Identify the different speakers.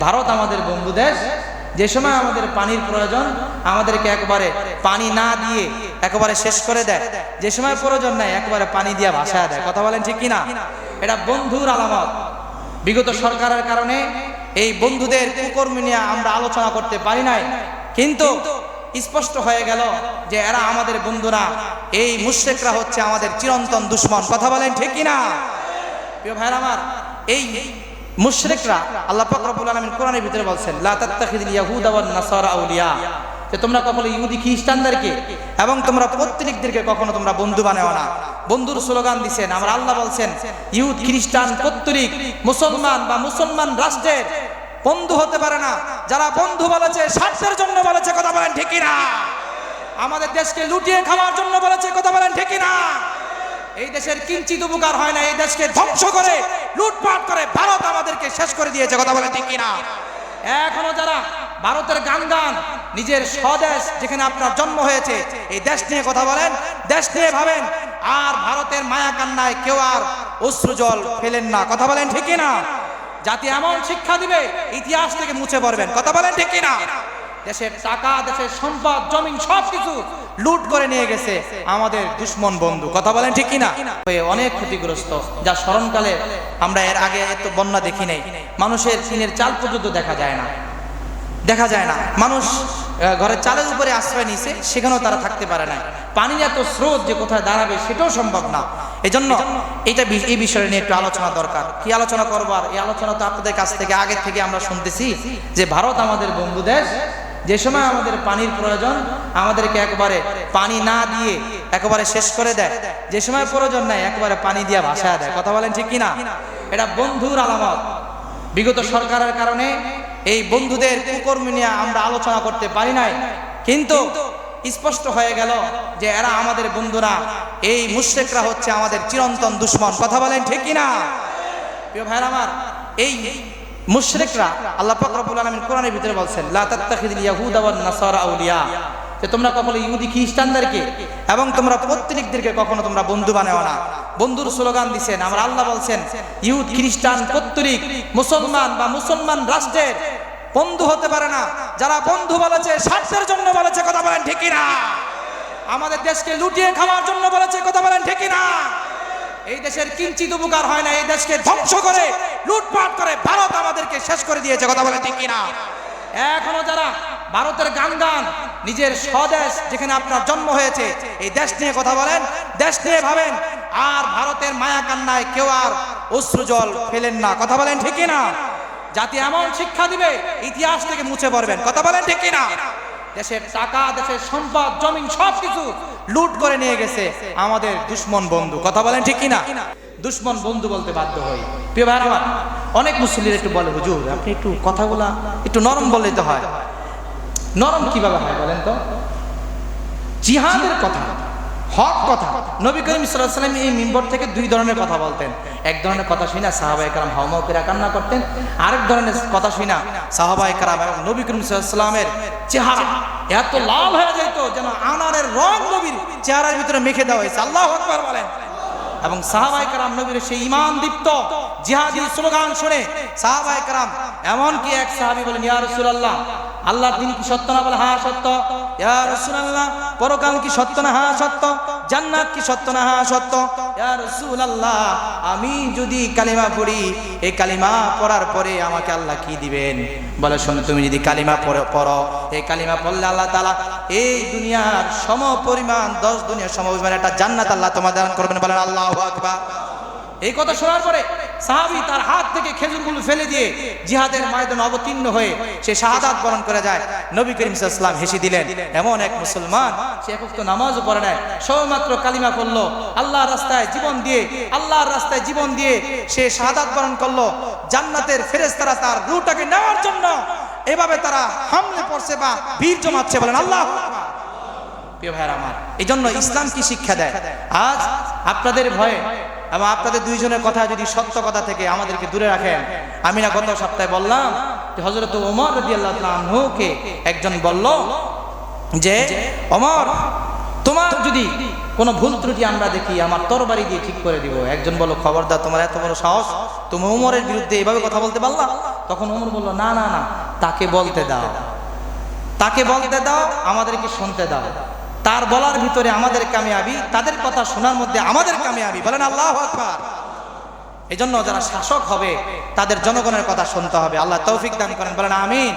Speaker 1: ভারত আমাদের বন্ধু দেশ। যে সময় আমাদের পানির প্রয়োজন আমাদেরকে একবারে পানি না দিয়ে একবারে শেষ করে দেয়, যে সময় প্রয়োজন নাই একবারে পানি দিয়ে ভাসায় দেয়। কথা বলেন ঠিক কিনা? এটা বন্ধুর আলামত। বিগত সরকারের কারণে এই বন্ধুদের কুকর্ম নিয়ে আমরা আলোচনা করতে পারি নাই, কিন্তু স্পষ্ট হয়ে গেল যে এরা আমাদের বন্ধুরা, এই মুশরিকরা হচ্ছে আমাদের চিরন্তন দুশমন। কথা বলেন ঠিক কিনা? প্রিয় ভাইরা আমার, এই মুশরিকরা আল্লাহ পাক রব্বুল আলামিন কোরআনের ভিতরে বলছেন, লা তাত্তাখিযুল ইয়াহুদা ওয়ান নাসারা আউলিয়া, যে তোমরা কখনো ইহুদি খ্রিস্টানদেরকে এবং তোমরা পৌত্তলিকদেরকে কখনো তোমরা বন্ধু বানাও না। বন্ধুর স্লোগান দিচ্ছেন আমরা, আল্লাহ বলছেন ইহুদ খ্রিস্টান পৌত্তলিক মুসলমান বা মুসলমান রাষ্ট্রের বন্ধু হতে পারে না। যারা বন্ধু বলেছে স্বার্থের জন্য বলেছে। কথা বলেন ঠিক কিনা? আমাদের দেশকে লুটিয়ে খাওয়ার জন্য বলেছে। কথা বলেন ঠিক কিনা? এই দেশের কিঞ্চিত উপকার হয় না, এই দেশকে ধ্বংস করে লুটপাট করে ভারত আমাদেরকে শেষ করে দিয়েছে। কথা বলেন ঠিক কিনা? এখনো যারা ভারতের গান নিজের স্বদেশ যেখানে আপনার জন্ম হয়েছে এই দেশ নিয়ে কথা বলেন, দেশ নিয়ে ভাবেন, আর ভারতের মায়া কান্নায় কেউ আর অশ্রু জল ফেলেন না। কথা বলেন ঠিক কিনা? জাতি এমন শিক্ষা দিবে ইতিহাস থেকে মুছে পড়বেন। কথা বলেন ঠিক কিনা? দেশের টাকা, দেশের সম্পদ, জমিন সবকিছু লুট করে নিয়ে গেছে আমাদের দুশমন বন্ধু। কথা বলেন ঠিক কিনা? অনেক ক্ষতিগ্রস্ত, যা স্মরণকালে আমরা এর আগে এত বন্যা দেখি নাই। মানুষের টিনের চাল পর্যন্ত দেখা যায় না। মানুষ ঘরের চালের উপরে আশ্রয় নিয়েছে, সেখানেও তারা থাকতে পারে না। পানির এত স্রোত যে কোথায় দাঁড়াবে সেটাও সম্ভব না। এজন্য এই বিষয় নিয়ে একটু আলোচনা দরকার। কি আলোচনা করবো? আর এই আলোচনা তো আপনাদের কাছ থেকে আগে থেকে আমরা শুনতেছি যে ভারত আমাদের বন্ধু দেশ। যে সময় আমাদের পানির প্রয়োজন আমাদেরকে একবারে পানি না দিয়ে একবারে শেষ করে দেয়, যে সময় প্রয়োজন নাই একবারে পানি দিয়ে ভাসায় দেয়। কথা বলেন ঠিক কিনা? এটা বন্ধুর আলামত। বিগত সরকারের কারণে এই বন্ধুদের কুকর্ম নিয়ে আমরা আলোচনা করতে পারি নাই, কিন্তু স্পষ্ট হয়ে গেল যে এরা আমাদের বন্ধুরা, এই মুশরিকরা হচ্ছে আমাদের চিরন্তন দুশমন। কথা বলেন ঠিক কিনা? প্রিয় ভাইরা আমার, এই মুশরিকরা আল্লাহ পাক রব্বুল আলামিন কোরআনের ভিতরে বলছেন, লা তাত্তাখিযুল ইয়াহুদা ওয়ান নাসারা আউলিয়া, যে তোমরা কখনো ইহুদি খ্রিস্টানদেরকে এবং তোমরা পৌত্তলিকদেরকে কখনো তোমরা বন্ধু বানাও না। বন্ধুর স্লোগান দিচ্ছেন আমরা, আল্লাহ বলছেন ইহুদ খ্রিস্টান পৌত্তলিক মুসলমান বা মুসলমান রাষ্ট্রের বন্ধু হতে পারে না। যারা বন্ধু বলেছে স্বার্থের জন্য বলেছে। কথা বলেন ঠিক কিনা? আমাদের দেশকে লুটিয়ে খাওয়ার জন্য বলেছে। কথা বলেন ঠিক কিনা? এই দেশের কিঞ্চিত উপকার হয় না, এই দেশকে ধ্বংস করে লুটপাট করে ভারত আমাদেরকে শেষ করে দিয়েছে। কথা বলেন ঠিক কিনা? এখনো যারা ভারতের গান নিজের স্বদেশ যেখানে আপনার জন্ম হয়েছে এই দেশ নিয়ে কথা বলেন, দেশ নিয়ে ভাবেন, আর ভারতের মায়া কান্নায় কেউ আর অশ্রু জল ফেলেন না। কথা বলেন ঠিক কিনা? জাতি এমন শিক্ষা দিবে ইতিহাস থেকে মুছে পড়বেন। কথা বলেন ঠিক কিনা? দেশের টাকা, দেশের সম্পদ, জমিন সবকিছু লুট করে নিয়ে গেছে আমাদের দুশমন বন্ধু। কথা বলেন ঠিক কিনা? দুশমন বন্ধু বলতে বাধ্য হই। প্রিয় ভাইরা আমার, অনেক মুসল্লিরা একটু বলে, হুজুর আপনি একটু কথাগুলা একটু নরম বললেই তো হয়। নরম কিভাবে হয় বলেন তো? জিহাদের কথা, হক কথা, নবী করিম সাল্লাল্লাহু আলাইহি ওয়াসাল্লাম এই মিম্বর থেকে দুই ধরনের কথা বলতেন। এক ধরনের কথা শুনে সাহাবায়ে কেরাম হাওমাও করে কান্না করতেন, আরেক ধরনের কথা শুনে সাহাবায়ে কেরাম এবং নবী করিম সাল্লাল্লাহু আলাইহি ওয়াসাল্লামের চেহারা এত লাল হয়ে যেত যেন আনারের রং নবীর চেহারার ভিতরে মেখে দেওয়া হয়েছে। আল্লাহু আকবার বলেন। এবং সাহাবায়ে কেরাম নবীর সেই ঈমান দীপ্ত জিহাদি স্লোগান শুনে সাহাবায়ে কেরাম, এমনকি এক সাহাবী বলেন, ইয়া রাসূলুল্লাহ, আল্লাহর দ্বীন কি সত্য না? বলে হ্যাঁ সত্য। ইয়া রাসূলুল্লাহ, পরকাল কি সত্য না? হ্যাঁ সত্য। জান্নাত কি সত্য না? হ্যাঁ সত্য। ইয়া রাসূলুল্লাহ, আমি যদি কালিমা পড়ি, এই কালিমা পড়ার পরে আমাকে আল্লাহ কি দিবেন? বলে শোনো, তুমি যদি কালিমা পড়ো, এই কালিমা পড়লে আল্লাহ তাআলা এই দুনিয়ার সমপরিমাণ 10 দুনিয়ার সমপরিমাণ একটা জান্নাত আল্লাহ তোমাদের দান করবেন। বলেন আল্লাহু আকবার। এই কথা শোনার পরে সাহাবী তার হাত থেকে খেজুরগুলো ফেলে দিয়ে জিহাদের ময়দানে অবতীর্ণ হয়ে সে শাহাদাত বরণ করে যায়। নবী করিম সাল্লাল্লাহু আলাইহি ওয়াসাল্লাম হেসে দিলেন, এমন এক মুসলমান, সে এক ওয়াক্ত নামাজও পড়ে নাই, সবেমাত্র কালিমা পড়লো, আল্লাহর রাস্তায় জীবন দিয়ে সে শাহাদাত বরণ করলো। জান্নাতের ফেরেশতারা তার রূহটাকে নেওয়ার জন্য এভাবে তারা হামলে পড়ছে বা ভিড় জমাচ্ছে। বলেন আল্লাহু আকবার। প্রিয় ভাইরা আমার, এই জন্য ইসলাম কি শিক্ষা দেয়? আজ আপনাদের ভয়ে এবং আপনাদের দুইজনের কথা যদি সত্য কথা থেকে আমাদেরকে দূরে রাখেন। আমি না গত সপ্তাহে বললাম যে হযরত ওমর রাদিয়াল্লাহু তাআলা আনহুকে একজন বলল যে, ওমর, তোমার যদি কোনো ভুল ত্রুটি আমরা দেখি, আমার তরবারি দিয়ে ঠিক করে দিব। একজন বলল, খবরদার, তোমার এত বড় সাহস, তুমি ওমরের বিরুদ্ধে এভাবে কথা বলতে পারলা? তখন ওমর বলল, না না না, তাকে বলতে দাও, তাকে বলতে দাও, আমাদেরকে শুনতে দাও। তার বলার ভিতরে আমাদের কামিয়াবি, তাদের কথা শোনার মধ্যে আমাদের কামিয়াবি। বলেন আল্লাহু আকবার। এজন্য যারা শাসক হবে তাদের জনগণের কথা শুনতে হবে। আল্লাহ তৌফিক দান করেন, বলেন আমিন।